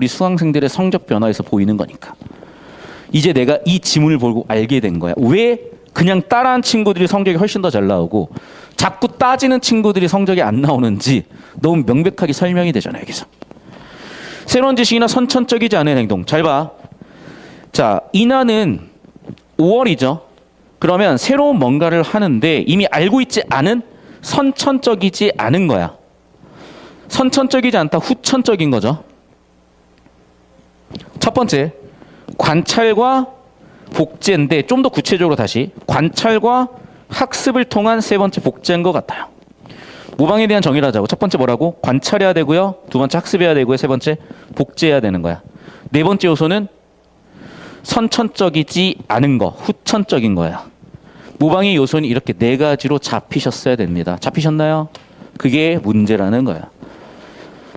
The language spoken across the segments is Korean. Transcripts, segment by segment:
우리 수강생들의 성적 변화에서 보이는 거니까. 이제 내가 이 지문을 보고 알게 된 거야. 왜 그냥 따라한 친구들이 성적이 훨씬 더 잘 나오고 자꾸 따지는 친구들이 성적이 안 나오는지 너무 명백하게 설명이 되잖아요. 여기서. 새로운 지식이나 선천적이지 않은 행동. 잘 봐. 자, 이나는 5월이죠. 그러면 새로운 뭔가를 하는데 이미 알고 있지 않은 선천적이지 않은 거야. 선천적이지 않다, 후천적인 거죠. 첫 번째, 관찰과 복제인데 좀 더 구체적으로 다시 관찰과 학습을 통한 세 번째 복제인 것 같아요. 모방에 대한 정의를 하자고. 첫 번째 뭐라고? 관찰해야 되고요. 두 번째 학습해야 되고요. 세 번째 복제해야 되는 거야. 네 번째 요소는 선천적이지 않은 거, 후천적인 거야. 모방의 요소는 이렇게 네 가지로 잡히셨어야 됩니다. 잡히셨나요? 그게 문제라는 거야.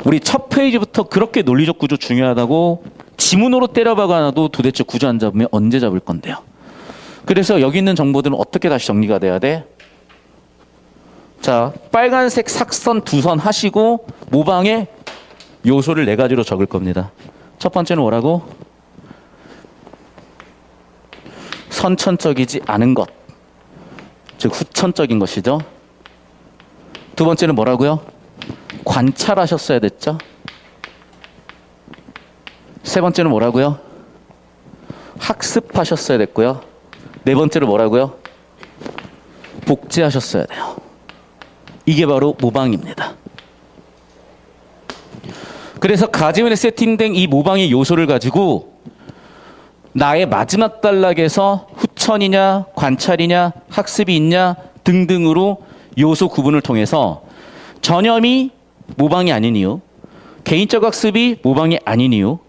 우리 첫 페이지부터 그렇게 논리적 구조 중요하다고 지문으로 때려박아놔도 도대체 구조 안 잡으면 언제 잡을 건데요. 그래서 여기 있는 정보들은 어떻게 다시 정리가 돼야 돼? 자, 빨간색 삭선 두 선 하시고 모방의 요소를 네 가지로 적을 겁니다. 첫 번째는 뭐라고? 선천적이지 않은 것, 즉 후천적인 것이죠. 두 번째는 뭐라고요? 관찰하셨어야 됐죠. 세 번째는 뭐라고요? 학습하셨어야 됐고요. 네 번째로 뭐라고요? 복제하셨어야 돼요. 이게 바로 모방입니다. 그래서 가지문에 세팅된 이 모방의 요소를 가지고 나의 마지막 단락에서 후천이냐 관찰이냐 학습이 있냐 등등으로 요소 구분을 통해서 전염이 모방이 아닌 이유, 개인적 학습이 모방이 아닌 이유,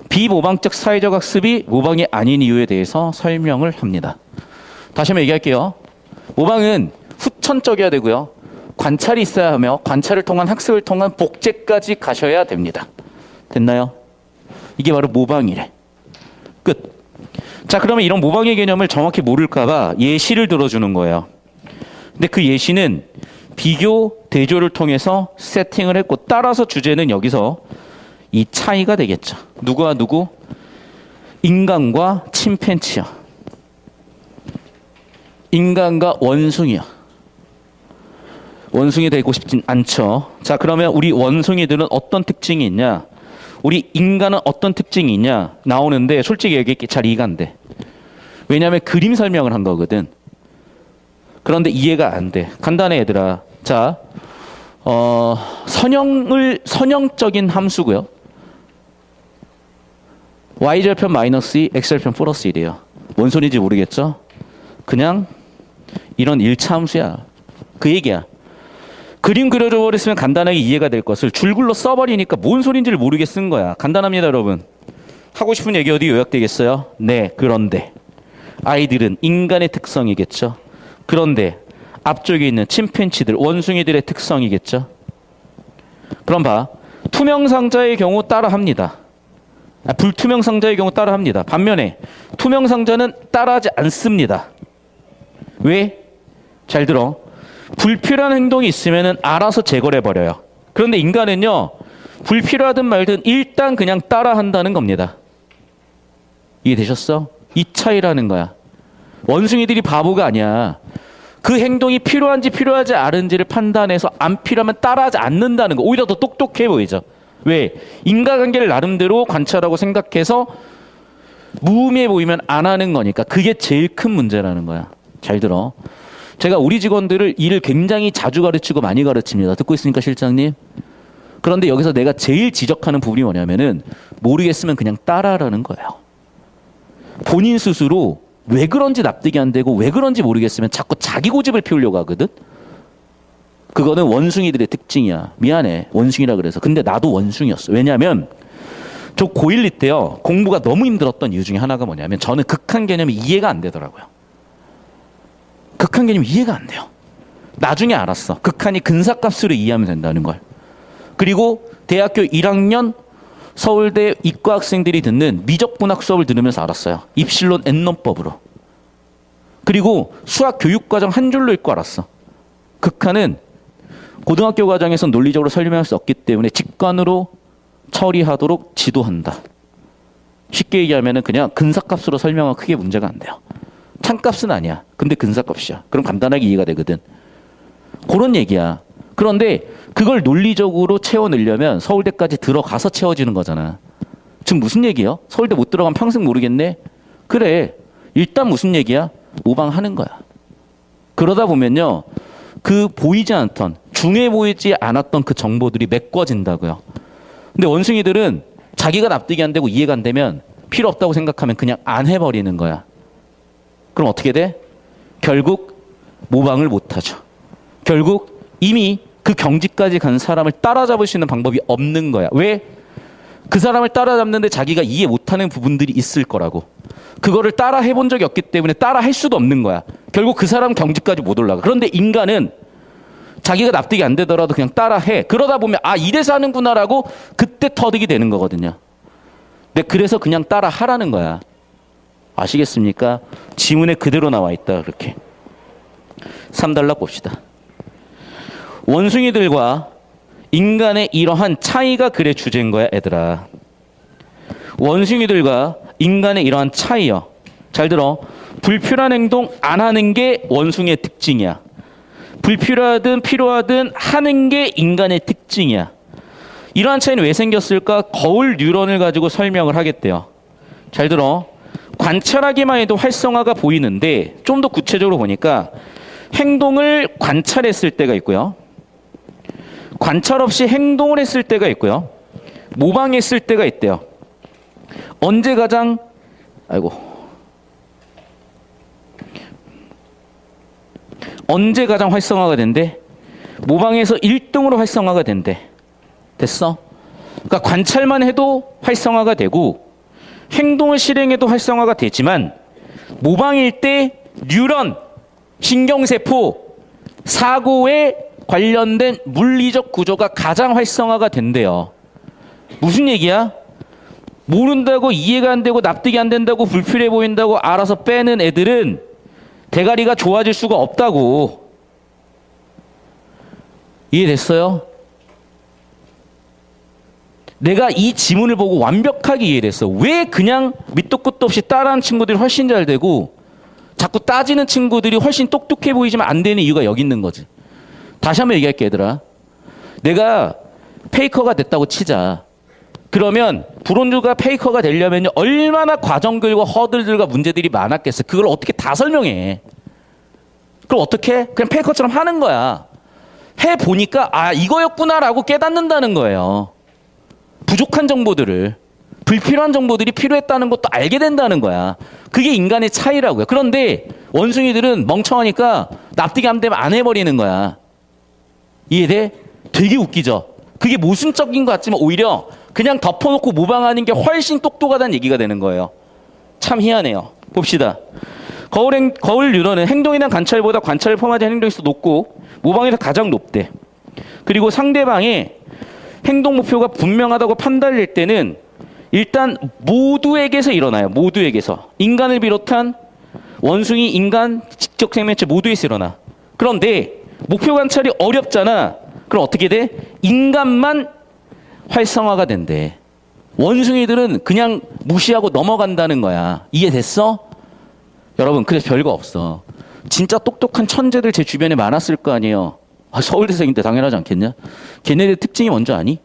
비모방적 사회적 학습이 모방이 아닌 이유에 대해서 설명을 합니다. 다시 한번 얘기할게요. 모방은 후천적이어야 되고요. 관찰이 있어야 하며 관찰을 통한 학습을 통한 복제까지 가셔야 됩니다. 됐나요? 이게 바로 모방이래. 끝. 자, 그러면 이런 모방의 개념을 정확히 모를까 봐 예시를 들어주는 거예요. 근데 그 예시는 비교, 대조를 통해서 세팅을 했고 따라서 주제는 여기서 이 차이가 되겠죠. 누구와 누구? 인간과 침팬치요. 인간과 원숭이요. 원숭이 되고 싶진 않죠. 자, 그러면 우리 원숭이들은 어떤 특징이 있냐? 우리 인간은 어떤 특징이 있냐? 나오는데 솔직히 얘기할게 잘 이해가 안 돼. 왜냐하면 그림 설명을 한 거거든. 그런데 이해가 안 돼. 간단해 얘들아. 자, 선형적인 함수고요. y절편 마이너스 2, x절편 플러스 1이에요. 뭔 소리인지 모르겠죠? 그냥 이런 1차 함수야. 그 얘기야. 그림 그려줘 버렸으면 간단하게 이해가 될 것을 줄글로 써버리니까 뭔 소리인지를 모르게 쓴 거야. 간단합니다, 여러분. 하고 싶은 얘기 어디 요약되겠어요? 네, 그런데 아이들은 인간의 특성이겠죠. 그런데 앞쪽에 있는 침팬치들, 원숭이들의 특성이겠죠. 그럼 봐. 투명 상자의 경우 따라합니다. 불투명 상자의 경우 따라합니다. 반면에 투명 상자는 따라하지 않습니다. 왜? 잘 들어. 불필요한 행동이 있으면 알아서 제거를 해버려요. 그런데 인간은요, 불필요하든 말든 일단 그냥 따라한다는 겁니다. 이해되셨어? 이 차이라는 거야. 원숭이들이 바보가 아니야. 그 행동이 필요한지 필요하지 않은지를 판단해서 안 필요하면 따라하지 않는다는 거. 오히려 더 똑똑해 보이죠. 왜? 인과관계를 나름대로 관찰하고 생각해서 무의미해 보이면 안 하는 거니까. 그게 제일 큰 문제라는 거야. 잘 들어. 제가 우리 직원들을 일을 굉장히 자주 가르치고 많이 가르칩니다. 듣고 있으니까 실장님. 그런데 여기서 내가 제일 지적하는 부분이 뭐냐면은 모르겠으면 그냥 따라하라는 거예요. 본인 스스로 왜 그런지 납득이 안 되고 왜 그런지 모르겠으면 자꾸 자기 고집을 피우려고 하거든. 그거는 원숭이들의 특징이야. 미안해. 원숭이라 그래서. 근데 나도 원숭이였어. 왜냐하면 저 고1 때요. 공부가 너무 힘들었던 이유 중에 하나가 뭐냐면 저는 극한 개념이 이해가 안 되더라고요. 극한 개념이 이해가 안 돼요. 나중에 알았어. 극한이 근사값으로 이해하면 된다는 걸. 그리고 대학교 1학년 서울대 이과 학생들이 듣는 미적분학 수업을 들으면서 알았어요. 입실론 N론법으로. 그리고 수학 교육과정 한 줄로 읽고 알았어. 극한은 고등학교 과정에서 논리적으로 설명할 수 없기 때문에 직관으로 처리하도록 지도한다. 쉽게 얘기하면 그냥 근사값으로 설명하면 크게 문제가 안 돼요. 찬값은 아니야. 근데 근사값이야. 그럼 간단하게 이해가 되거든. 그런 얘기야. 그런데 그걸 논리적으로 채워 넣으려면 서울대까지 들어가서 채워지는 거잖아. 지금 무슨 얘기예요? 서울대 못 들어가면 평생 모르겠네? 그래. 일단 무슨 얘기야? 모방하는 거야. 그러다 보면요. 그 보이지 않던, 중요해 보이지 않았던 그 정보들이 메꿔진다고요. 근데 원숭이들은 자기가 납득이 안 되고 이해가 안 되면 필요 없다고 생각하면 그냥 안 해버리는 거야. 그럼 어떻게 돼? 결국 모방을 못하죠. 결국 이미 그 경지까지 간 사람을 따라잡을 수 있는 방법이 없는 거야. 왜? 그 사람을 따라잡는데 자기가 이해 못하는 부분들이 있을 거라고. 그거를 따라 해본 적이 없기 때문에 따라 할 수도 없는 거야. 결국 그 사람 경지까지 못 올라가. 그런데 인간은 자기가 납득이 안 되더라도 그냥 따라 해. 그러다 보면 아 이래서 하는구나라고 그때 터득이 되는 거거든요. 근데 그래서 그냥 따라 하라는 거야. 아시겠습니까? 지문에 그대로 나와 있다. 그렇게. 3단락 봅시다. 원숭이들과 인간의 이러한 차이가 그래 주제인 거야, 얘들아. 원숭이들과 인간의 이러한 차이요. 잘 들어. 불필요한 행동 안 하는 게 원숭이의 특징이야. 불필요하든 필요하든 하는 게 인간의 특징이야. 이러한 차이는 왜 생겼을까? 거울 뉴런을 가지고 설명을 하겠대요. 잘 들어. 관찰하기만 해도 활성화가 보이는데 좀 더 구체적으로 보니까 행동을 관찰했을 때가 있고요. 관찰 없이 행동을 했을 때가 있고요. 모방했을 때가 있대요. 언제 가장 활성화가 된대? 모방에서 1등으로 활성화가 된대. 됐어? 그러니까 관찰만 해도 활성화가 되고 행동을 실행해도 활성화가 되지만 모방일 때 뉴런, 신경세포, 사고에 관련된 물리적 구조가 가장 활성화가 된대요. 무슨 얘기야? 모른다고 이해가 안 되고 납득이 안 된다고 불필요해 보인다고 알아서 빼는 애들은 대가리가 좋아질 수가 없다고. 이해됐어요? 내가 이 지문을 보고 완벽하게 이해됐어. 왜 그냥 밑도 끝도 없이 따라하는 친구들이 훨씬 잘 되고 자꾸 따지는 친구들이 훨씬 똑똑해 보이지만 안 되는 이유가 여기 있는 거지. 다시 한번 얘기할게, 얘들아. 내가 페이커가 됐다고 치자. 그러면 브론즈가 페이커가 되려면 얼마나 과정들과 허들들과 문제들이 많았겠어. 그걸 어떻게 다 설명해. 그럼 어떻게? 그냥 페이커처럼 하는 거야. 해보니까 아 이거였구나라고 깨닫는다는 거예요. 부족한 정보들을, 불필요한 정보들이 필요했다는 것도 알게 된다는 거야. 그게 인간의 차이라고요. 그런데 원숭이들은 멍청하니까 납득이 안 되면 안 해버리는 거야. 이해돼? 되게 웃기죠? 그게 모순적인 것 같지만 오히려 그냥 덮어놓고 모방하는 게 훨씬 똑똑하다는 얘기가 되는 거예요. 참 희한해요. 봅시다. 거울 뉴런은 행동이나 관찰보다 관찰을 포함하는 행동이 더 높고 모방에서 가장 높대. 그리고 상대방의 행동 목표가 분명하다고 판단될 때는 일단 모두에게서 일어나요. 모두에게서. 인간을 비롯한 원숭이, 인간, 직접 생명체 모두에서 일어나. 그런데 목표 관찰이 어렵잖아. 그럼 어떻게 돼? 인간만 활성화가 된대. 원숭이들은 그냥 무시하고 넘어간다는 거야. 이해됐어? 여러분, 그래서 별거 없어. 진짜 똑똑한 천재들 제 주변에 많았을 거 아니에요. 아, 서울대생인데 당연하지 않겠냐? 걔네들 특징이 뭔지 아니?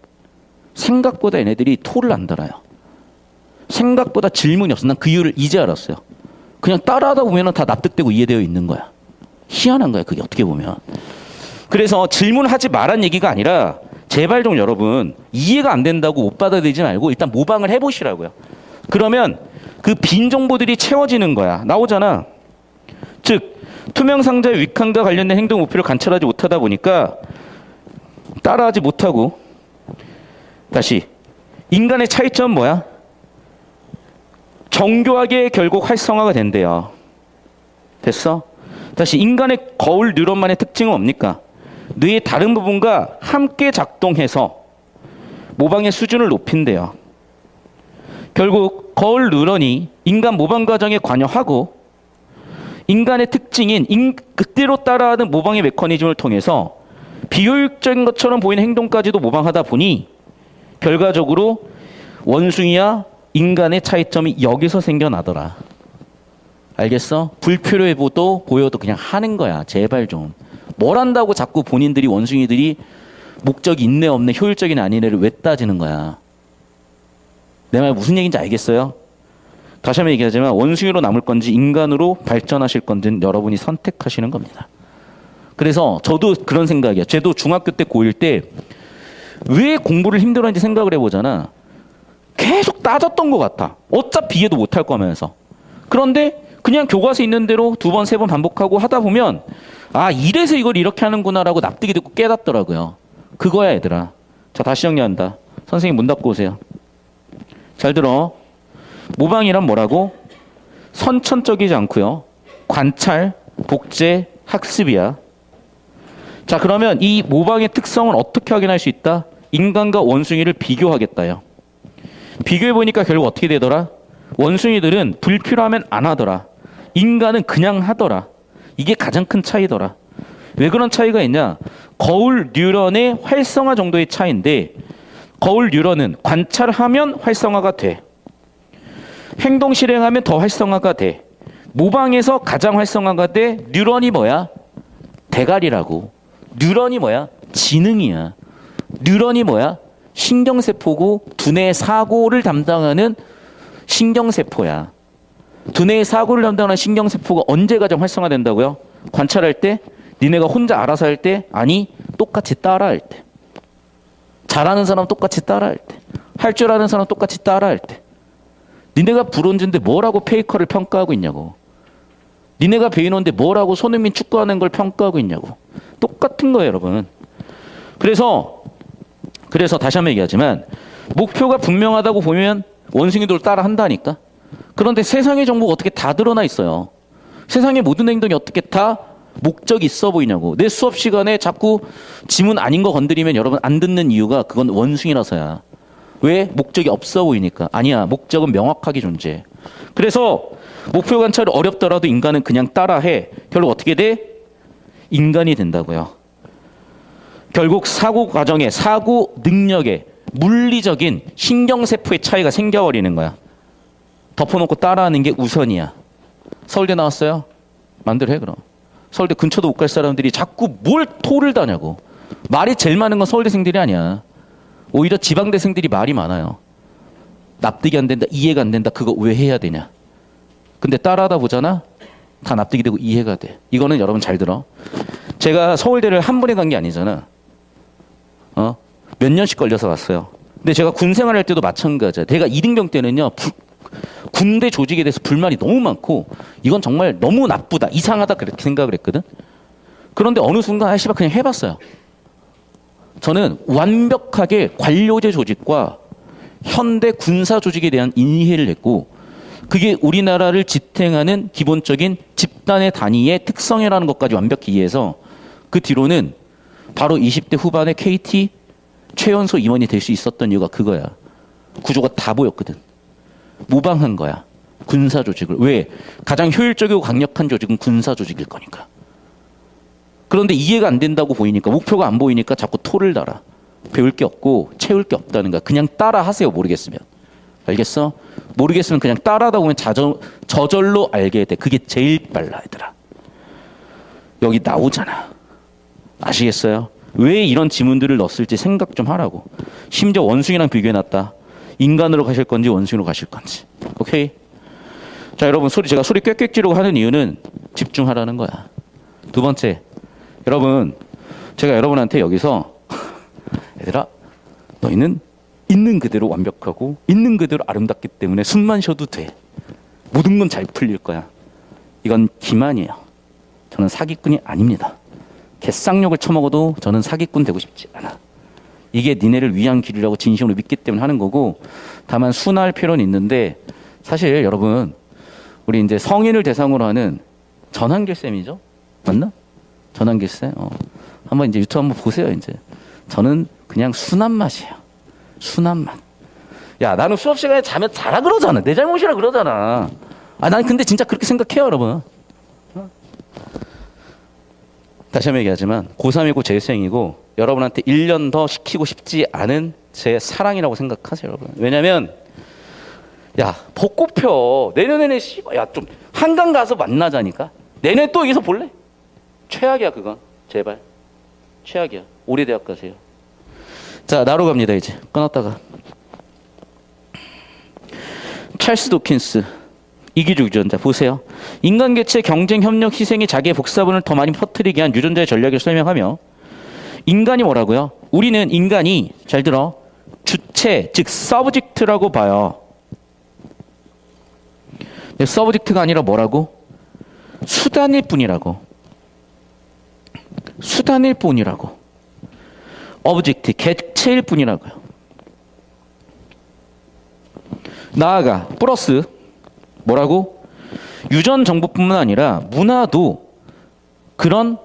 생각보다 얘네들이 토를 안 달아요. 생각보다 질문이 없어. 난 그 이유를 이제 알았어요. 그냥 따라하다 보면 다 납득되고 이해되어 있는 거야. 희한한 거야, 그게 어떻게 보면. 그래서 질문하지 말란 얘기가 아니라 제발 좀 여러분 이해가 안 된다고 못 받아들이지 말고 일단 모방을 해보시라고요. 그러면 그 빈 정보들이 채워지는 거야. 나오잖아. 즉 투명 상자의 위칸과 관련된 행동 목표를 관찰하지 못하다 보니까 따라하지 못하고. 다시 인간의 차이점은 뭐야? 정교하게 결국 활성화가 된대요. 됐어? 다시 인간의 거울 뉴런만의 특징은 뭡니까? 뇌의 다른 부분과 함께 작동해서 모방의 수준을 높인대요. 결국 거울 뉴런이 인간 모방 과정에 관여하고 인간의 특징인 그대로 따라하는 모방의 메커니즘을 통해서 비효율적인 것처럼 보이는 행동까지도 모방하다 보니 결과적으로 원숭이와 인간의 차이점이 여기서 생겨나더라. 알겠어? 불필요해도 보여도 그냥 하는 거야. 제발 좀. 뭘 한다고 자꾸 본인들이 원숭이들이 목적이 있네 없네 효율적인 아니네를 왜 따지는 거야. 내 말 무슨 얘기인지 알겠어요? 다시 한번 얘기하지만 원숭이로 남을 건지 인간으로 발전하실 건지는 여러분이 선택하시는 겁니다. 그래서 저도 그런 생각이야. 저도 중학교 때 고1 때 왜 공부를 힘들어하는지 생각을 해보잖아. 계속 따졌던 것 같아. 어차피 이해도 못할 거면서. 그런데 그냥 교과서 있는 대로 2번, 3번 반복하고 하다 보면 아 이래서 이걸 이렇게 하는구나라고 납득이 되고 깨닫더라고요. 그거야 얘들아. 자 다시 정리한다. 선생님 문 닫고 오세요. 잘 들어. 모방이란 뭐라고? 선천적이지 않고요. 관찰, 복제, 학습이야. 자 그러면 이 모방의 특성을 어떻게 확인할 수 있다? 인간과 원숭이를 비교하겠다요. 비교해보니까 결국 어떻게 되더라? 원숭이들은 불필요하면 안 하더라. 인간은 그냥 하더라. 이게 가장 큰 차이더라. 왜 그런 차이가 있냐? 거울 뉴런의 활성화 정도의 차이인데 거울 뉴런은 관찰하면 활성화가 돼. 행동 실행하면 더 활성화가 돼. 모방에서 가장 활성화가 돼. 뉴런이 뭐야? 대가리라고. 뉴런이 뭐야? 지능이야. 뉴런이 뭐야? 신경세포고 두뇌의 사고를 담당하는 신경세포야. 두뇌의 사고를 담당하는 신경세포가 언제 가장 활성화된다고요? 관찰할 때? 니네가 혼자 알아서 할 때? 아니, 똑같이 따라할 때. 잘하는 사람 똑같이 따라할 때. 할 줄 아는 사람 똑같이 따라할 때. 니네가 브론즈인데 뭐라고 페이커를 평가하고 있냐고. 니네가 베이너인데 뭐라고 손흥민 축구하는 걸 평가하고 있냐고. 똑같은 거예요, 여러분. 그래서 다시 한번 얘기하지만 목표가 분명하다고 보면 원숭이들 따라 한다니까. 그런데 세상의 정보가 어떻게 다 드러나 있어요. 세상의 모든 행동이 어떻게 다 목적이 있어 보이냐고. 내 수업 시간에 자꾸 지문 아닌 거 건드리면 여러분 안 듣는 이유가 그건 원숭이라서야. 왜? 목적이 없어 보이니까. 아니야. 목적은 명확하게 존재해. 그래서 목표 관찰이 어렵더라도 인간은 그냥 따라해. 결국 어떻게 돼? 인간이 된다고요. 결국 사고 과정에 사고 능력에 물리적인 신경세포의 차이가 생겨버리는 거야. 덮어놓고 따라하는 게 우선이야. 서울대 나왔어요? 마음대로 해 그럼. 서울대 근처도 못 갈 사람들이 자꾸 뭘 토를 다냐고. 말이 제일 많은 건 서울대생들이 아니야. 오히려 지방대생들이 말이 많아요. 납득이 안 된다, 이해가 안 된다, 그거 왜 해야 되냐. 근데 따라하다 보잖아. 다 납득이 되고 이해가 돼. 이거는 여러분 잘 들어. 제가 서울대를 한 번에 간 게 아니잖아. 몇 년씩 걸려서 갔어요. 근데 제가 군 생활할 때도 마찬가지야. 내가 이등병 때는요. 군대 조직에 대해서 불만이 너무 많고 이건 정말 너무 나쁘다, 이상하다 그렇게 생각을 했거든. 그런데 어느 순간 씨발 그냥 해봤어요. 저는 완벽하게 관료제 조직과 현대 군사 조직에 대한 이해를 했고 그게 우리나라를 지탱하는 기본적인 집단의 단위의 특성이라는 것까지 완벽히 이해해서 그 뒤로는 바로 20대 후반에 KT 최연소 임원이 될 수 있었던 이유가 그거야. 구조가 다 보였거든. 모방한 거야. 군사 조직을. 왜? 가장 효율적이고 강력한 조직은 군사 조직일 거니까. 그런데 이해가 안 된다고 보이니까, 목표가 안 보이니까 자꾸 토를 달아. 배울 게 없고 채울 게 없다는 거야. 그냥 따라 하세요. 모르겠으면. 알겠어? 모르겠으면 그냥 따라하다 보면 저절로 알게 돼. 그게 제일 빨라 얘들아. 여기 나오잖아. 아시겠어요? 왜 이런 지문들을 넣었을지 생각 좀 하라고. 심지어 원숭이랑 비교해놨다. 인간으로 가실 건지 원숭이로 가실 건지. 오케이? 자, 여러분 제가 소리 꽥꽥 지르고 하는 이유는 집중하라는 거야. 두 번째, 여러분 제가 여러분한테 여기서 얘들아 너희는 있는 그대로 완벽하고 있는 그대로 아름답기 때문에 숨만 쉬어도 돼. 모든 건 잘 풀릴 거야. 이건 기만이에요. 저는 사기꾼이 아닙니다. 개쌍욕을 처먹어도 저는 사기꾼 되고 싶지 않아. 이게 니네를 위한 길이라고 진심으로 믿기 때문에 하는 거고, 다만 순화할 필요는 있는데 사실 여러분 우리 이제 성인을 대상으로 하는 전환길쌤이죠? 맞나? 전환길쌤? 한번 이제 유튜브 한번 보세요. 이제 저는 그냥 순한 맛이에요. 순한 맛. 야, 나는 수업 시간에 자면 자라 그러잖아. 내 잘못이라 그러잖아. 난 근데 진짜 그렇게 생각해요, 여러분. 다시 한번 얘기하지만 고3이고 재수생이고 여러분한테 1년 더 시키고 싶지 않은 제 사랑이라고 생각하세요, 여러분. 왜냐면 야 벚꽃 펴 내년에는 야좀 한강 가서 만나자니까. 내년에 또 여기서 볼래? 최악이야 그건. 제발 최악이야. 올해 대학 가세요. 자 나로 갑니다. 이제 끊었다가 찰스 도킨스 이기주 유전자 보세요. 인간 개체 경쟁 협력 희생이 자기의 복사분을 더 많이 퍼뜨리게 한 유전자의 전략을 설명하며 인간이 뭐라고요? 우리는 인간이 잘 들어 주체 즉 서브젝트라고 봐요. 서브젝트가 아니라 뭐라고? 수단일 뿐이라고. 수단일 뿐이라고. 오브젝트 개체일 뿐이라고요. 나아가 플러스 뭐라고? 유전 정보뿐만 아니라 문화도 그런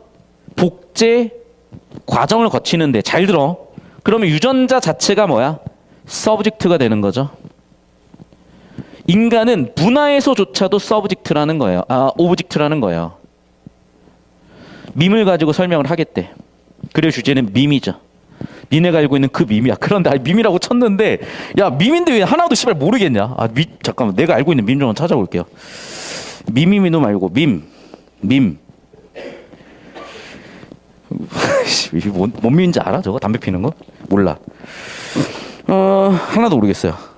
복제 과정을 거치는데 잘 들어. 그러면 유전자 자체가 뭐야? 서브젝트가 되는 거죠. 인간은 문화에서조차도 서브젝트라는 거예요. 오브젝트라는 거예요. 밈을 가지고 설명을 하겠대. 그래서 주제는 밈이죠. 니네가 알고 있는 그 밈이야. 그런데 밈이라고 쳤는데 야 밈인데 왜 하나도 씨발 모르겠냐. 잠깐만 내가 알고 있는 밈 좀 찾아볼게요. 밈이미노 말고 밈. 이게 뭔 밈인지 알아 저거? 담배 피는 거? 몰라. 하나도 모르겠어요.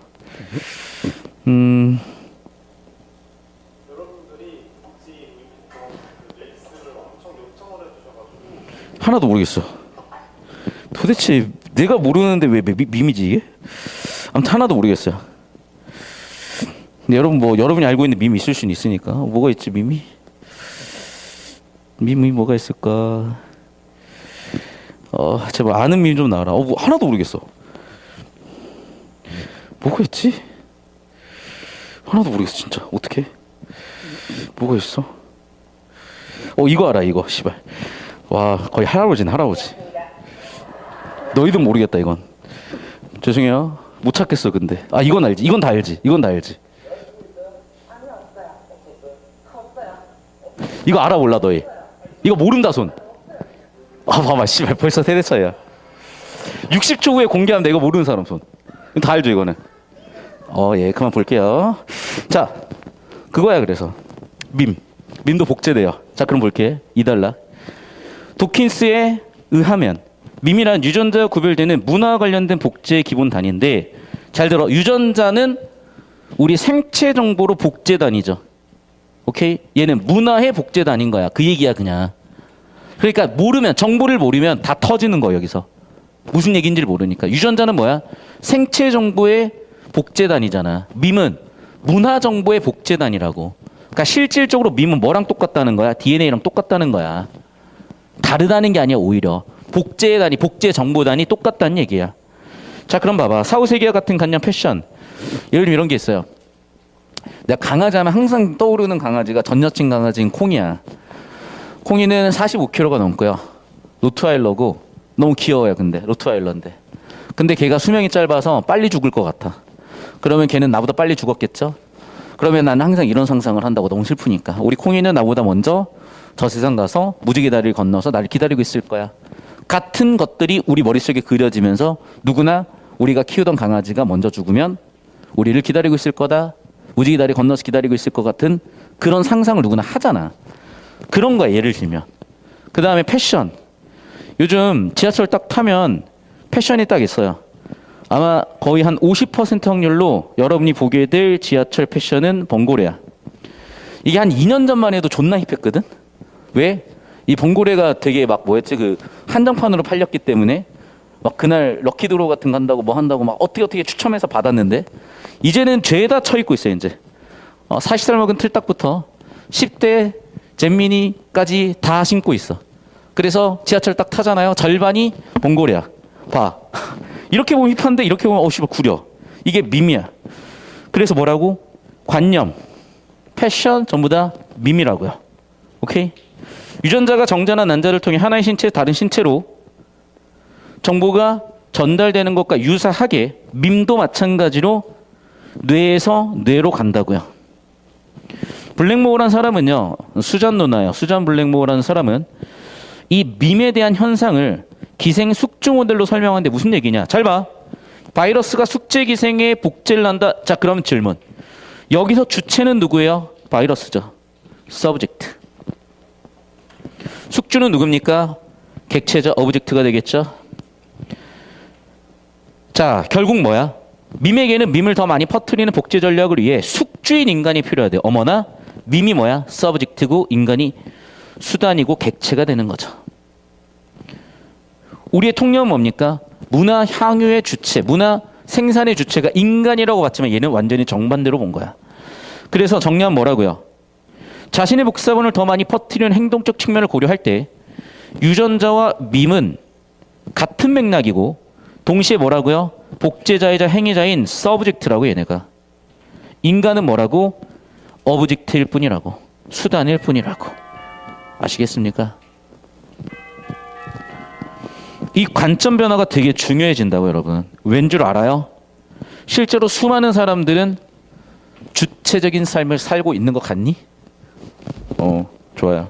하나도 모르겠어. 도대체 내가 모르는데 왜 밈이지 이게? 아무튼 하나도 모르겠어요. 근데 여러분이 알고 있는 밈이 있을 수는 있으니까. 뭐가 있지 밈이? 밈이 뭐가 있을까? 제발 아는 밈 좀 나와라. 하나도 모르겠어. 뭐가 있지? 하나도 모르겠어 진짜. 어떡해? 뭐가 있어? 이거 알아 이거 씨발. 와 거의 할아버지네 할아버지. 너희도 모르겠다 이건. 죄송해요 못 찾겠어 근데. 이건 알지. 이건 다 알지. 이거 알아 몰라 너희? 이거 모른다 손. 봐봐 씨발 벌써 세대 차이야. 60초 후에 공개하면 이거 모르는 사람 손. 다 알죠 이거는. 예 그만 볼게요. 자 그거야. 그래서 밈도 복제돼요. 자 그럼 볼게. 2달러 도킨스에 의하면 밈이란 유전자와 구별되는 문화와 관련된 복제의 기본 단위인데 잘 들어. 유전자는 우리 생체 정보로 복제 단위죠. 오케이? 얘는 문화의 복제 단위인 거야. 그 얘기야 그냥. 그러니까 정보를 모르면 다 터지는 거야 여기서. 무슨 얘기인지를 모르니까. 유전자는 뭐야? 생체 정보의 복제 단위잖아. 밈은 문화 정보의 복제 단위라고. 그러니까 실질적으로 밈은 뭐랑 똑같다는 거야? DNA랑 똑같다는 거야. 다르다는 게 아니야 오히려. 복제 단위, 복제 정보 단위 똑같다는 얘기야. 자 그럼 봐봐. 사후세계와 같은 관념 패션. 예를 들면 이런 게 있어요. 내가 강아지 하면 항상 떠오르는 강아지가 전 여친 강아지인 콩이야. 콩이는 45kg가 넘고요. 로트와일러고 너무 귀여워요. 근데 로트와일러인데. 근데 걔가 수명이 짧아서 빨리 죽을 것 같아. 그러면 걔는 나보다 빨리 죽었겠죠? 그러면 나는 항상 이런 상상을 한다고. 너무 슬프니까. 우리 콩이는 나보다 먼저 저 세상 가서 무지개 다리를 건너서 나를 기다리고 있을 거야. 같은 것들이 우리 머릿속에 그려지면서 누구나 우리가 키우던 강아지가 먼저 죽으면 우리를 기다리고 있을 거다. 무지개 다리 건너서 기다리고 있을 것 같은 그런 상상을 누구나 하잖아. 그런 거야 예를 들면. 그 다음에 패션. 요즘 지하철 딱 타면 패션이 딱 있어요. 아마 거의 한 50% 확률로 여러분이 보게 될 지하철 패션은 봉고레야. 이게 한 2년 전만 해도 존나 힙했거든. 왜? 이 봉고레가 되게 막 그 한정판으로 팔렸기 때문에 막 그날 럭키드로우 같은 거 한다고 뭐 한다고 막 어떻게 추첨해서 받았는데 이제는 죄다 처입고 있어요 이제. 40살 먹은 틀딱부터 10대 잼민이까지 다 신고 있어. 그래서 지하철 딱 타잖아요. 절반이 봉고레야. 봐. 이렇게 보면 힙한데 이렇게 보면 씨발 구려. 이게 밈이야. 그래서 뭐라고? 관념, 패션 전부 다 밈이라고요. 오케이? 유전자가 정자나 난자를 통해 하나의 신체 다른 신체로 정보가 전달되는 것과 유사하게 밈도 마찬가지로 뇌에서 뇌로 간다고요. 블랙모어라는 사람은요. 수잔 누나예요. 수잔 블랙모어라는 사람은 이 밈에 대한 현상을 기생 숙주 모델로 설명하는데 무슨 얘기냐. 잘 봐. 바이러스가 숙제기생에 복제를 한다. 자, 그러면 질문. 여기서 주체는 누구예요? 바이러스죠. 서브젝트. 숙주는 누굽니까? 객체죠. 어브젝트가 되겠죠. 자, 결국 뭐야? 밈에게는 밈을 더 많이 퍼뜨리는 복제 전략을 위해 숙주인 인간이 필요하대. 어머나 밈이 뭐야? 서브젝트고 인간이 수단이고 객체가 되는 거죠. 우리의 통념은 뭡니까? 문화 향유의 주체, 문화 생산의 주체가 인간이라고 봤지만 얘는 완전히 정반대로 본 거야. 그래서 정리하면 뭐라고요? 자신의 복사본을 더 많이 퍼뜨리는 행동적 측면을 고려할 때 유전자와 밈은 같은 맥락이고 동시에 뭐라고요? 복제자이자 행위자인 서브젝트라고 얘네가. 인간은 뭐라고? 어브젝트일 뿐이라고. 수단일 뿐이라고. 아시겠습니까? 이 관점 변화가 되게 중요해진다고 여러분. 왠 줄 알아요? 실제로 수많은 사람들은 주체적인 삶을 살고 있는 것 같니? 좋아요.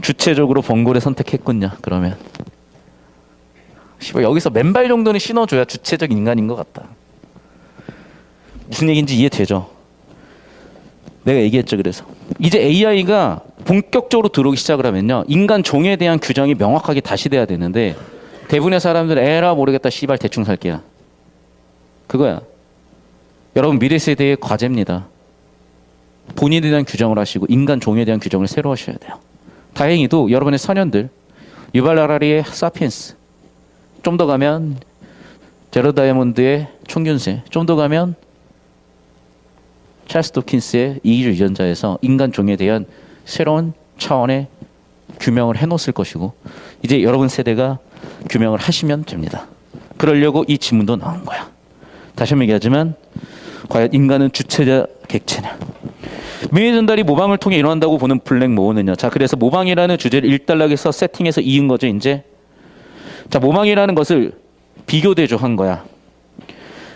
주체적으로 번골에 선택했군요. 그러면 여기서 맨발 정도는 신어줘야 주체적 인간인 것 같다. 무슨 얘기인지 이해되죠? 내가 얘기했죠. 그래서 이제 AI가 본격적으로 들어오기 시작을 하면요, 인간 종에 대한 규정이 명확하게 다시 돼야 되는데 대부분의 사람들은 에라 모르겠다 씨발 대충 살게야. 그거야. 여러분 미래 세대의 과제입니다. 본인에 대한 규정을 하시고 인간 종에 대한 규정을 새로 하셔야 돼요. 다행히도 여러분의 선현들 유발 하라리의 사피엔스, 좀 더 가면 제로 다이아몬드의 총균세, 좀 더 가면 찰스 도킨스의 이기주 유전자에서 인간 종에 대한 새로운 차원의 규명을 해놓았을 것이고 이제 여러분 세대가 규명을 하시면 됩니다. 그러려고 이 지문도 나온 거야. 다시 한번 얘기하지만 과연 인간은 주체자 객체냐. 미래 전달이 모방을 통해 일어난다고 보는 블랙모어는요. 자, 그래서 모방이라는 주제를 일단락해서 세팅해서 이은 거죠. 이제 자, 모방이라는 것을 비교대조한 거야.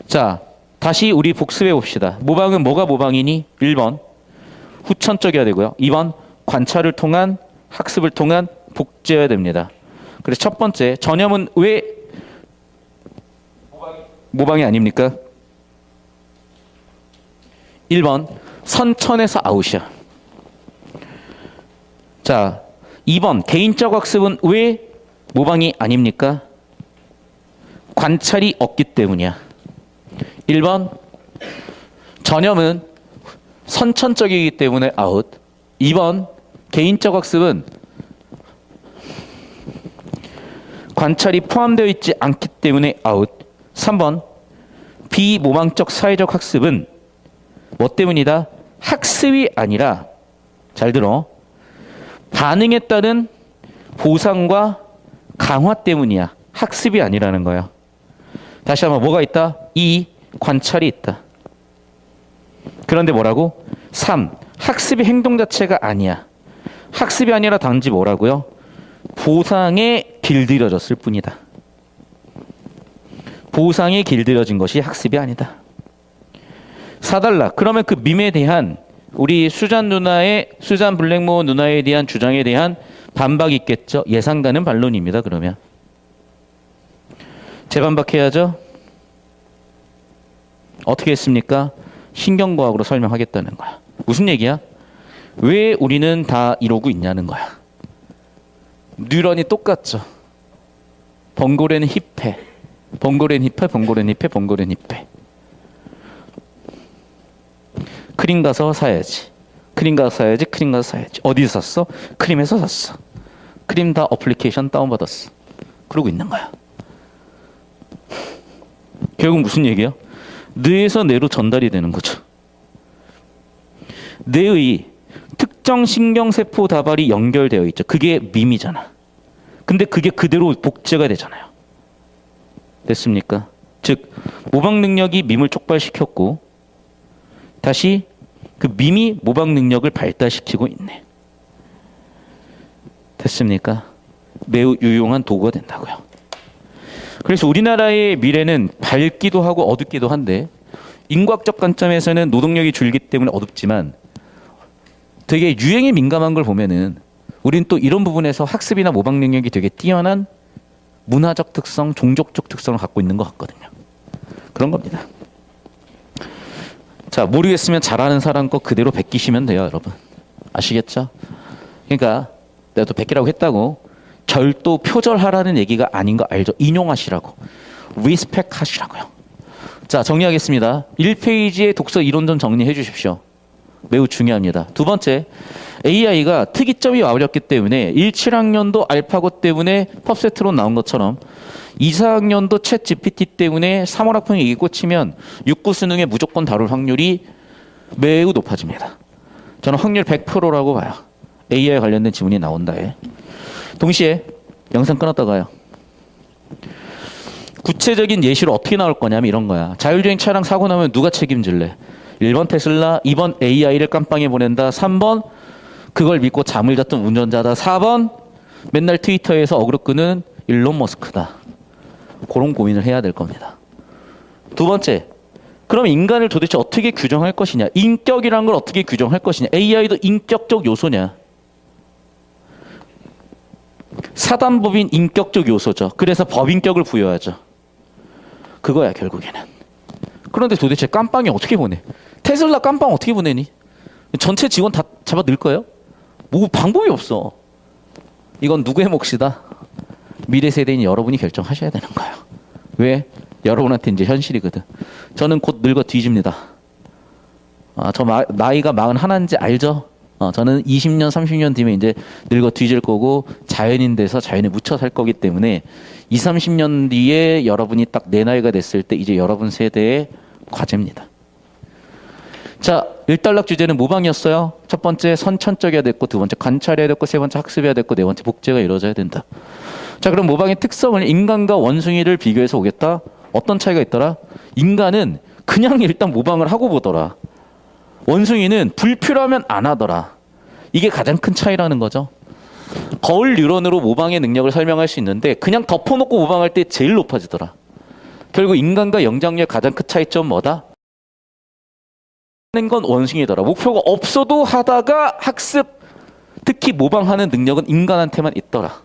자, 다시 우리 복습해 봅시다. 모방은 뭐가 모방이니? 1번 후천적이어야 되고요. 2번 관찰을 통한 학습을 통한 복제여야 됩니다. 그래서 첫 번째 전염은 왜 모방이 아닙니까? 1번 선천에서 아웃이야. 자, 2번 개인적 학습은 왜 모방이 아닙니까? 관찰이 없기 때문이야. 1번 전염은 선천적이기 때문에 아웃. 2번 개인적 학습은 관찰이 포함되어 있지 않기 때문에 아웃. 3번 비모방적 사회적 학습은 뭐 때문이다? 학습이 아니라, 잘 들어, 반응에 따른 보상과 강화 때문이야. 학습이 아니라는 거야. 다시 한번 뭐가 있다? 2. 관찰이 있다. 그런데 뭐라고? 3. 학습이 행동 자체가 아니야. 학습이 아니라 단지 뭐라고요? 보상에 길들여졌을 뿐이다. 보상에 길들여진 것이 학습이 아니다. 4달러. 그러면 그 밈에 대한 우리 수잔 블랙모어 누나에 대한 주장에 대한 반박이 있겠죠. 예상가는 반론입니다. 그러면 재반박해야죠. 어떻게 했습니까? 신경과학으로 설명하겠다는 거야. 무슨 얘기야? 왜 우리는 다 이러고 있냐는 거야. 뉴런이 똑같죠. 번고래는 힙해. 번고래는 힙해. 번고래는 힙해. 번고래는 힙해. 크림 가서 사야지. 크림 가서 사야지. 크림 가서 사야지. 어디서 샀어? 크림에서 샀어. 크림 다 어플리케이션 다운받았어. 그러고 있는 거야. 결국 무슨 얘기야? 뇌에서 뇌로 전달이 되는 거죠. 뇌의 특정 신경세포 다발이 연결되어 있죠. 그게 밈이잖아. 근데 그게 그대로 복제가 되잖아요. 됐습니까? 즉 모방 능력이 밈을 촉발시켰고 다시 그 밈이 모방 능력을 발달시키고 있네. 됐습니까? 매우 유용한 도구가 된다고요. 그래서 우리나라의 미래는 밝기도 하고 어둡기도 한데 인과학적 관점에서는 노동력이 줄기 때문에 어둡지만 되게 유행에 민감한 걸 보면은 우리는 또 이런 부분에서 학습이나 모방 능력이 되게 뛰어난 문화적 특성, 종족적 특성을 갖고 있는 것 같거든요. 그런 겁니다. 자, 모르겠으면 잘하는 사람 거 그대로 베끼시면 돼요, 여러분. 아시겠죠? 그러니까 내가 또 베끼라고 했다고 절도 표절하라는 얘기가 아닌 거 알죠? 인용하시라고. 리스펙 하시라고요. 자, 정리하겠습니다. 1페이지의 독서 이론 좀 정리해 주십시오. 매우 중요합니다. 두 번째, AI가 특이점이 와버렸기 때문에 1, 7학년도 알파고 때문에 펍세트로 나온 것처럼 2, 4학년도 챗 GPT 때문에 3월 학평이 이게 꽂히면 6, 9 수능에 무조건 다룰 확률이 매우 높아집니다. 저는 확률 100%라고 봐요. AI 관련된 지문이 나온다에. 동시에 영상 끊었다가요. 구체적인 예시로 어떻게 나올 거냐면 이런 거야. 자율주행 차량 사고 나면 누가 책임질래? 1번 테슬라, 2번 AI를 깜빵에 보낸다. 3번 그걸 믿고 잠을 잤던 운전자다. 4번 맨날 트위터에서 어그로 끄는 일론 머스크다. 그런 고민을 해야 될 겁니다. 두 번째, 그럼 인간을 도대체 어떻게 규정할 것이냐? 인격이란 걸 어떻게 규정할 것이냐? AI도 인격적 요소냐? 사단법인 인격적 요소죠. 그래서 법인격을 부여하죠. 그거야 결국에는. 그런데 도대체 깜빵에 어떻게 보내? 테슬라 깜빵 어떻게 보내니? 전체 직원 다 잡아 넣을 거예요? 뭐 방법이 없어. 이건 누구의 몫이다? 미래 세대인 여러분이 결정하셔야 되는 거예요. 왜? 여러분한테 이제 현실이거든. 저는 곧 늙어 뒤집니다. 저 나이가 41인지 알죠? 저는 20년, 30년 뒤면 이제 늙어 뒤질 거고 자연인 돼서 자연에 묻혀 살 거기 때문에 20, 30년 뒤에 여러분이 딱 내 나이가 됐을 때 이제 여러분 세대의 과제입니다. 자, 일단락 주제는 모방이었어요. 첫 번째 선천적이어야 됐고, 두 번째 관찰해야 됐고, 세 번째 학습해야 됐고, 네 번째 복제가 이루어져야 된다. 자, 그럼 모방의 특성을 인간과 원숭이를 비교해서 오겠다. 어떤 차이가 있더라? 인간은 그냥 일단 모방을 하고 보더라. 원숭이는 불필요하면 안 하더라. 이게 가장 큰 차이라는 거죠. 거울 뉴런으로 모방의 능력을 설명할 수 있는데 그냥 덮어놓고 모방할 때 제일 높아지더라. 결국 인간과 영장류의 가장 큰 차이점 뭐다? 하는 건 원숭이더라. 목표가 없어도 하다가 학습, 특히 모방하는 능력은 인간한테만 있더라.